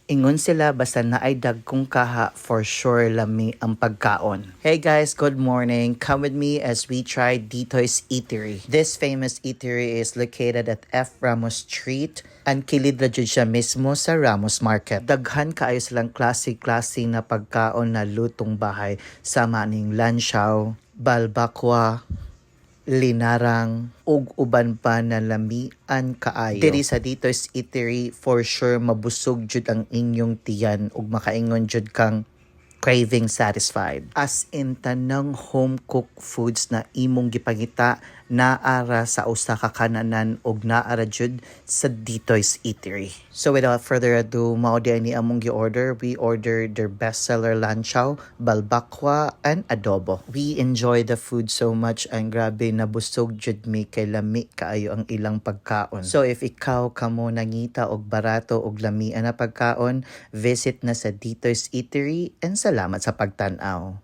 Ingon sila basta na ay dagkong kaha, for sure lami ang pagkaon. Hey guys, good morning. Come with me as we try Ditoy's Eatery. This famous eatery is located at F. Ramos Street and kilid ra jud siya mismo sa Ramos Market. Daghan kaayo silang klase-klase na pagkaon na lutong bahay sama ning lansiaw, balbakwa, linarang, ug uban pa na lamian kaayo. Diri sa Ditoy's Eatery, for sure mabusog jud ang inyong tiyan ug makaingon jud kang craving satisfied. As in tanang home cooked foods na imong gipangita naara sa usa ka kananan ug naara jud sa Ditoy's Eatery. So without further ado, mao di ni among gi-order. We ordered their bestseller lanchaw, balbakwa, and adobo. We enjoy the food so much and grabe nabusog jud mi kay lami kaayo ang ilang pagkaon. So if ikaw kamo nangita og barato og lamian na pagkaon, visit na sa Ditoy's Eatery and salamat sa pagtan-aw.